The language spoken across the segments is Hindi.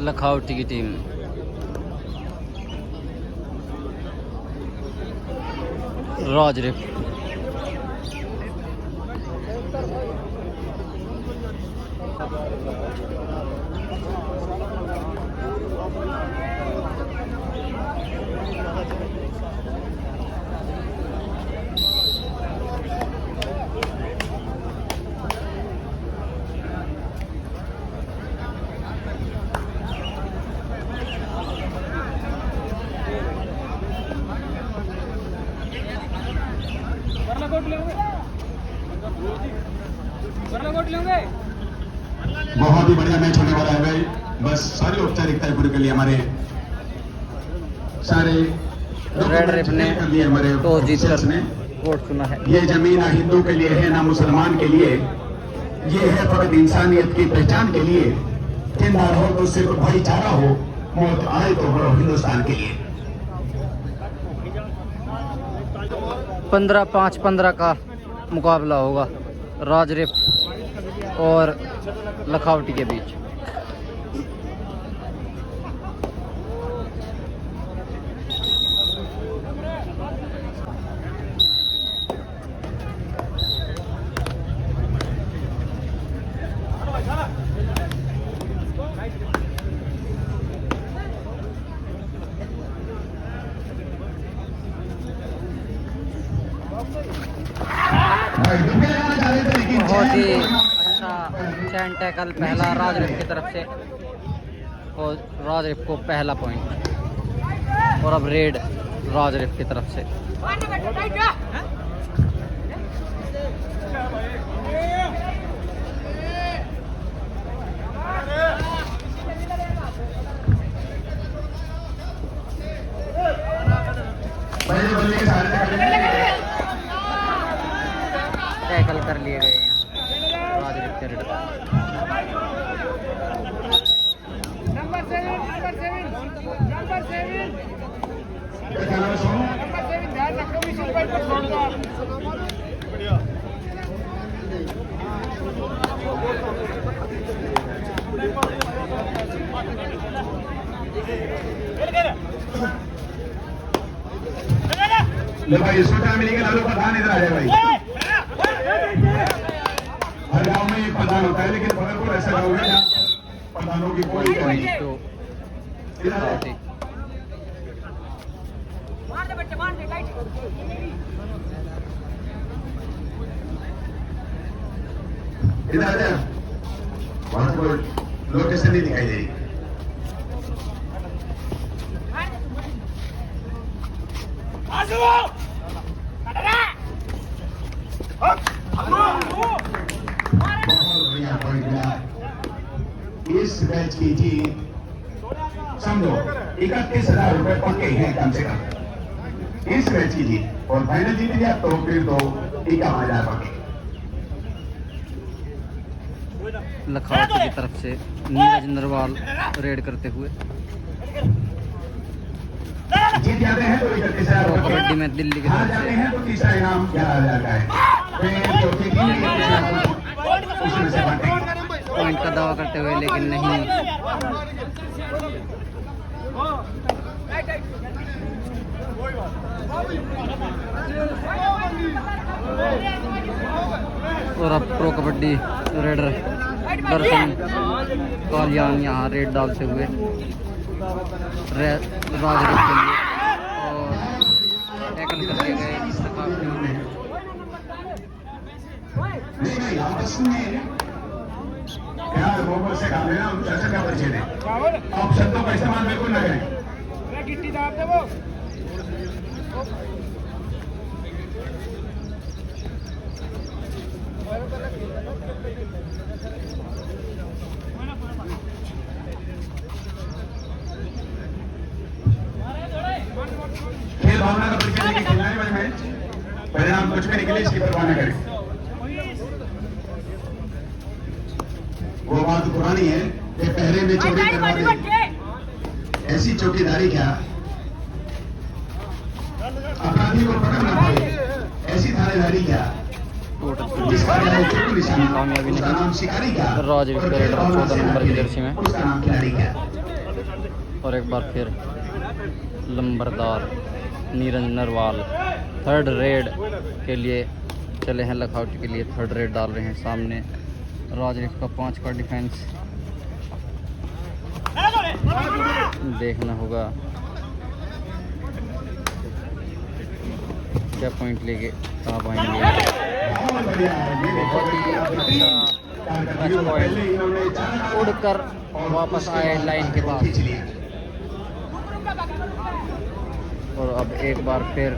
लखावटी की टीम राजरिप बहुत ही बढ़िया मैच होने वाला है भाई। बस सारी औपचारिकताएं पूरी कर ली हमारे सारे रेड रिप ने टॉस जीतकर वोट चुना है। ये जमीन ना हिंदू के लिए है ना मुसलमान के लिए, ये है फकत इंसानियत की पहचान के लिए। जिंदा रहो तो सिर्फ भाईचारा हो, मौत आए तो हो हिंदुस्तान के लिए। 15-5-15 का मुकाबला होगा राजरिप और लखावटी के बीच। बहुत ही अच्छा चैन टैकल पहला राजरिप की तरफ से और राजरिप को पहला पॉइंट। और अब रेड राजरिप की तरफ से। टैकल कर लिए गए हैं राजरिप के रेड। ले भाई सोचा मिलेगा लालू प्रधान इधर आ जाए भाई। हर गांव में एक प्रधान होता है, लेकिन भगलपुर ऐसा गाँव है जहाँ प्रधानों की कोई नहीं। इधर आ जा, वहां से कोई लोकेशन नहीं दिखाई दे रही। इस मैच की जीत समझो 31,000 रुपए पक्के हैं कम से कम इस मैच की जीत। और फाइनल जीत गया तो फिर तो 51,000 पक्के। लखावटी की तरफ से नीरज नरवाल रेड करते हुए। जीत जाते हैं तो 31,000 रुपए, कबड्डी में दिल्ली की हार तरफ जाते से हैं तो तीसरा इनाम 11,000 का है। फिर चौथी टीम उसमें से बांटेंगे। पॉइंट का दावा करते हुए, लेकिन नहीं। और अब प्रो कबड्डी रेडर दर्शन कालियान यहाँ रेड डालते हुए राजरिप के लिए और टैकल कर दिए गए। नहीं आपस में यार मोहब्बत से काम लेना, उनको ऐसा क्या परिचय दें। आप शब्दों का इस्तेमाल बिल्कुल ना करें। गिट्टी दाब दे वो। खेल भावना का परिचय देके खिलाने वाले मैच परिणाम कुछ भी निकले इसकी परवाह न करें। वो बात पुरानी है कि पहले में चोरी करवा दे, ऐसी चौकीदारी क्या। अपराधी को पकड़ ना पाए ऐसी थानेदारी क्या, टोटल जिसका चोट निशाना कामयाबी उसका नहीं। नाम शिकारी क्या, राजवीर और का रेडर 14 नंबर की जर्सी में, उसका नाम खिलाड़ी क्या। और एक बार फिर लंबरदार नीरज नरवाल थर्ड रेड के लिए चले हैं, लखौटी के लिए थर्ड रेड डाल रहे हैं। सामने राजरीफ का 5 का डिफेंस, देखना होगा क्या पॉइंट लेके कहाँ पाएंगे। बहुत ही अच्छा टच पॉइंट, उड़कर वापस आए लाइन के पास। और अब एक बार फिर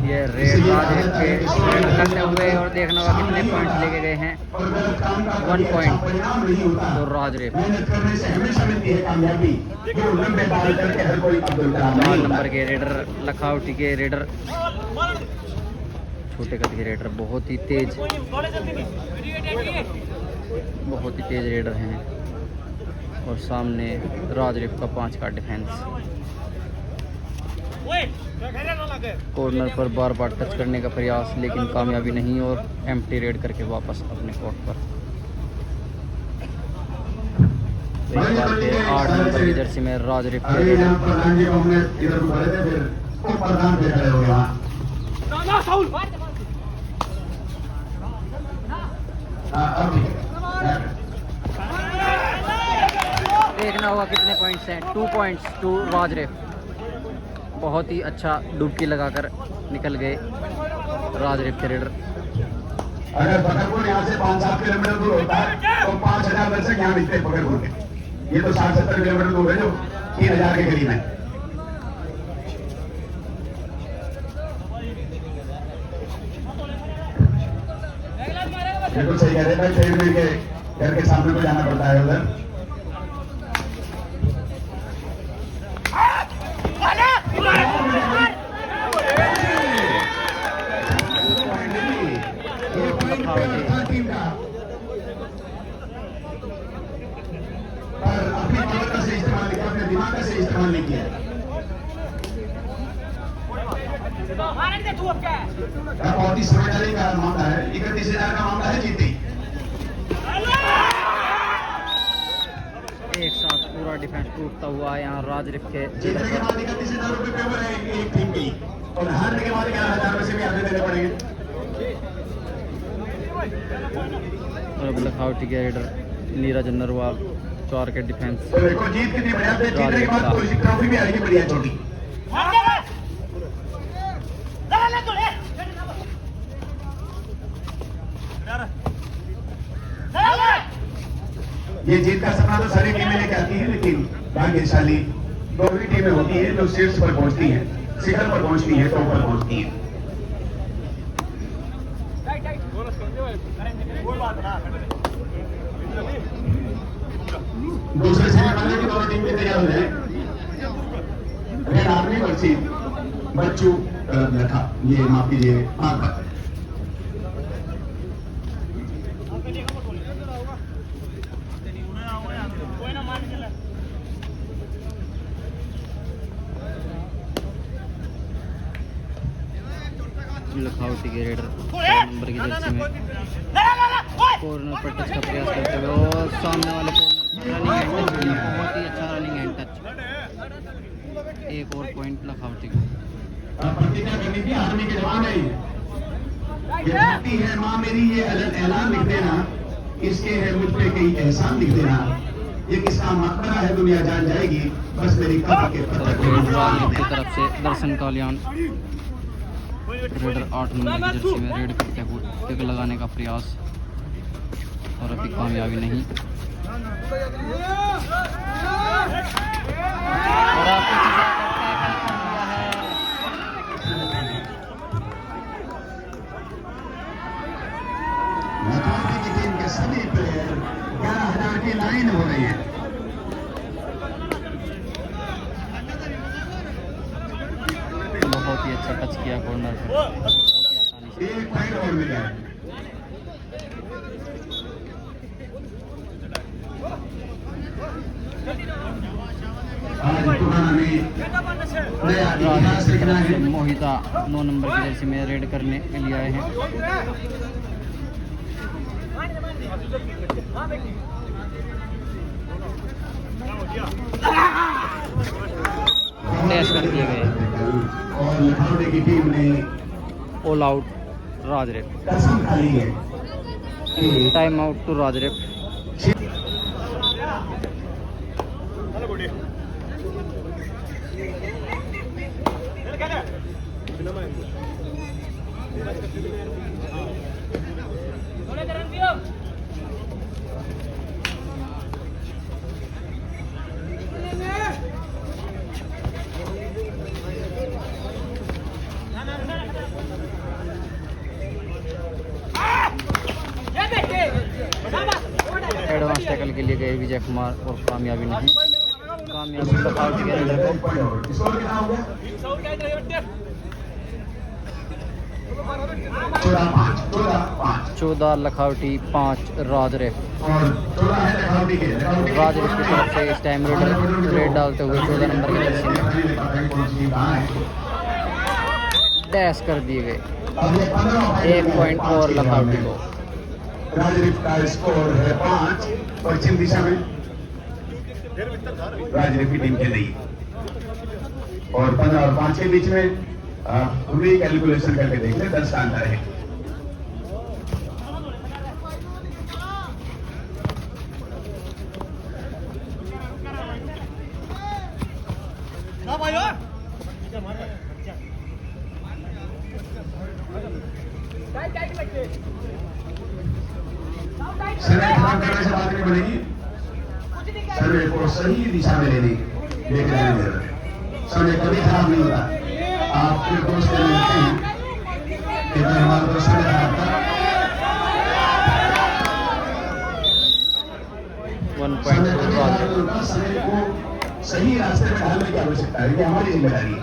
ये रेड राजरीफ के करते हुए, और देखना होगा कितने पॉइंट्स लेके गए हैं। 1 पॉइंट तो राजरीफ। 4 नंबर के रेडर लखौटी के रेडर, छोटे कद के रेडर, बहुत ही तेज रेडर हैं। और सामने राजरीफ का 5 का डिफेंस। कॉर्नर पर बार बार टच करने का प्रयास, लेकिन कामयाबी नहीं, और एम्प्टी रेड करके वापस अपने कोर्ट पर। तो एक बार फिर 8 नंबर की जर्सी में राजरीफ के रेडर। देखना होगा कितने पॉइंट्स हैं। 2 पॉइंट्स टू राजरीफ। बहुत ही अच्छा डुबकी लगाकर निकल गए राजरीफ के रेडर। अगर फतेहपुर यहाँ से 5-7 किलोमीटर दूर होता है तो 5000 दर्शक यहाँ दिखते हैं फतेहपुर के। ये तो 60-70 किलोमीटर दूर है, जो 3000 के करीब है। बिल्कुल सही कह रहे भाई, ट्रेडमिल के घर के सामने को जाना पड़ता है उधर। दिमाग का सही इस्तेमाल नहीं किया। बहुत ही समझदारी का मामला है। 31,000 का मामला है, जीती। एक साथ पूरा डिफेंस टूटता हुआ यहाँ राजरीफ के। जीतने के बाद 31,000 रुपए पेपर है एक टीम की, और हारने के बाद 11,000 में से भी आधे देने पड़ेंगे। और अब लखौटी के रेडर नीरज नरवाल 4 के डिफेंस। तो देखो जीत कितनी बढ़िया है, जीतने के बाद कोई ट्रॉफी भी आएगी बढ़िया छोटी। ये जीत का सपना तो सारी टीमें लेके आती है, लेकिन भाग्यशाली दोनों टीमें होती हैं जो शीर्ष पर पहुंचती हैं, शिखर पर पहुंचती हैं, टॉप पर पहुंचती हैं। दूसरे सेमीफाइनल की दोनों टीम भी तैयार हो जाए। रेड आर्मी वर्सेस बच्चू लखा, ये माफ कीजिए आपका। लखौटी के रेडर 4 नंबर की जर्सी में कॉर्नर पर टच का प्रयास करते हुए, और सामने वाले कॉर्नर पर रनिंग हैंड टच किया। बहुत ही अच्छा रनिंग हैंड टच। एक और पॉइंट लखौटी को। प्रतिज्ञा करनी थी, आर्मी के जवान है ये धरती है माँ मेरी, ये ऐलान लिख देना, इसके है मुझ पे कई एहसान लिख देना, ये किसका मकबरा है दुनिया जान जाएगी, बस मेरी कब्र के पत्थर की तरफ से दर्शन कालियान रेडर 8 नंबर की जर्सी में रेड करते हुए किक लगाने का प्रयास, और अभी कामयाबी नहीं। और लखनऊ की टीम के सभी प्लेयर 11,000 की लाइन हो रही है। बहुत ही अच्छा टच किया कॉर्नर पर, बहुत ही आसानी से। एक पॉइंट और मिला है। आज पुराना ने नया इतिहास की लिखना तरफ से है। मोहिता 9 नंबर की जर्सी में रेड करने के लिए आए हैं। डैश कर दिए गए और लखनऊ की टीम ने ऑल आउट राजरेप। कसम खा ली है कि टाइम आउट टू राजरेप। एडवांस टैकल के लिए गए विजय कुमार और कामयाबी नहीं। कामयाबी लखनऊ के अंदर को स्कोर कितना हो गया? 14 लखावटी 5 राजरेप। और 14 है लखनऊ के। राजरेप की तरफ से इस टाइम रेड डालते हुए 14 नंबर की जर्सी में डैश कर दिए गए। 1 पॉइंट और लखावटी को। राजरीफ का स्कोर है 5 पश्चिम दिशा में राजरीफ की टीम खेल रही है और 15 और 5 के बीच में पूरी कैलकुलेशन करके देख ले 10 का अंतर है। सर्वे खराब करने से बात नहीं बनेगी। सर्वे को सही दिशा में लेने लेके जाने की जरूरत है। सर्वे कभी खराब नहीं होता। आप फिर दोस्त से मिलते हैं कि मैं हमारा दोस्त सर्वे खराब था। 1 पॉइंट सर्वे कभी खराब नहीं होता। सर्वे को सही रास्ते में ढालने की आवश्यकता है। ये हमारी जिम्मेदारी है।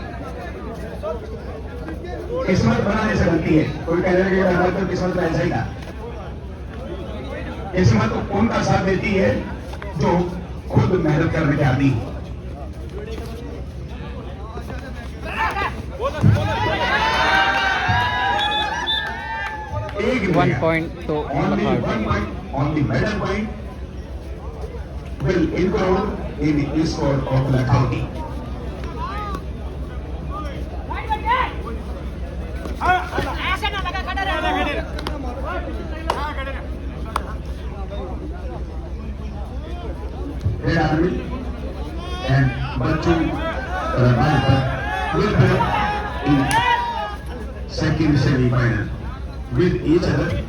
किस्मत बनाने से बनती है। कोई कह रहे हैं कि किस्मत में ऐसा ही था। किस्मत उनका साथ देती है जो खुद मेहनत करने के आदी हो। एक 1 पॉइंट तो Lakhaoti. on the medal point will include in the score of Lakhauti. Red Army and Bachchu will play in second semi-final with each other.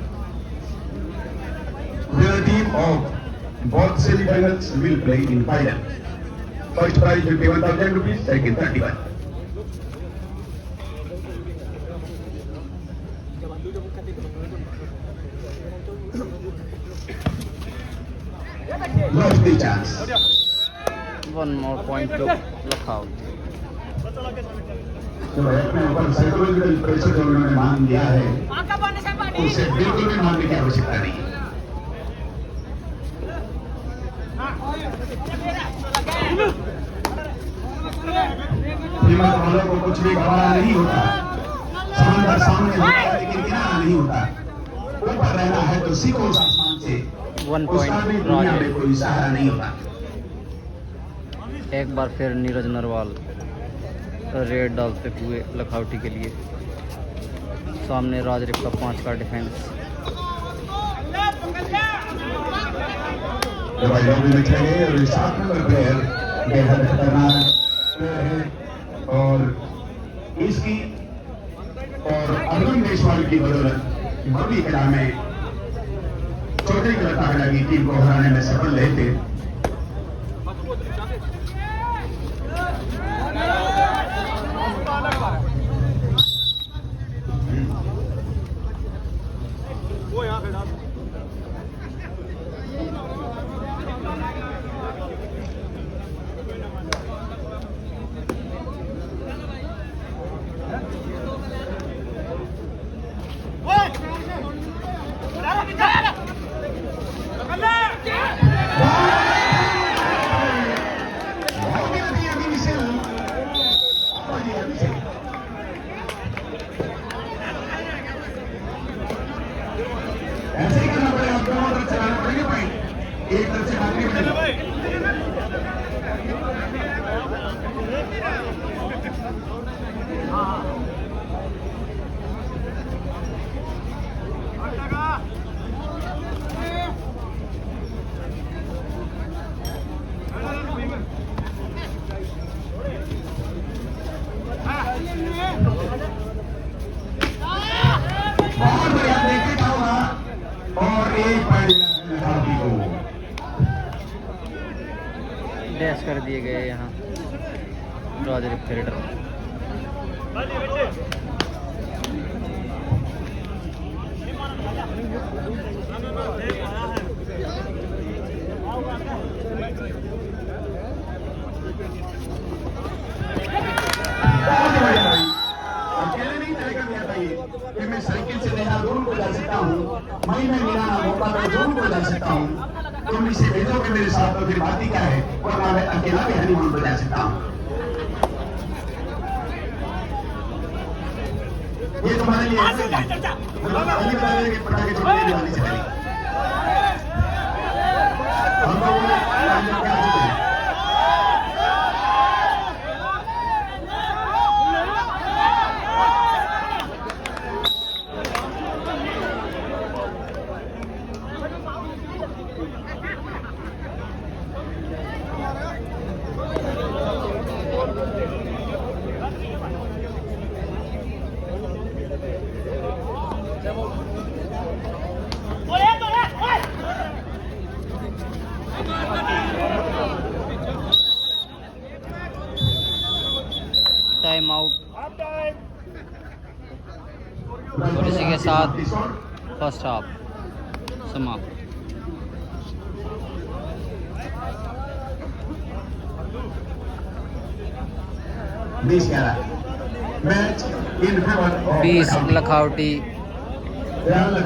The team of both semi-finals will play in final. First prize will be 1,000 rupees, second 31. Lost the chance. 1 more point to Lakhaoti. जो अपने ऊपर साइकोलॉजिकल प्रेशर जो उन्होंने मान लिया है उसे बिल्कुल भी मानने की आवश्यकता नहीं है। कीमत वालों को कुछ भी गवारा नहीं होता। समंदर सामने होता है लेकिन किनारा नहीं होता। ऊपर रहना है तो सीखो उस आसमान से। 1 उसका भी पॉइंट दुनिया में राजरेप। कोई सहारा नहीं होता। एक बार फिर नीरज नरवाल रेड डालते हुए लखावटी के लिए। सामने राजरेप का 5 का डिफेंस। में चले और 7 नंबर प्लेयर बेहद खतरनाक प्लेयर है और इसकी और अर्जुन देशवाल की बदौलत बड़ी कला में छोटे कलाकारा की टीम को हराने में सफल रहे थे। Come on! एक पॉइंट लखावटी को। डैश कर दिए गए यहाँ रॉजर फेडरर। अकेले नहीं चलेगा मेरा भाई कि मैं साइकिल से देहरादून को जा सकता हूँ, मई में मेरा मौका पर जून को जा सकता हूँ। तुम इसे भेजोगे मेरे साथ तो फिर बात ही क्या है, वरना मैं अकेला भी हनीमून को जा सकता हूँ। ये तुम्हारे लिए ऐसे है, पहली बार के पटाखे छोड़ने दिवाली से पहले हम लोगों ने क्या चुके हैं। Time out. और इसी के साथ फर्स्ट हाफ समाप्त। मैच 20 लखावटी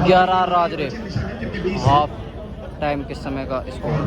11 राजरे। हाफ टाइम के समय का स्कोर।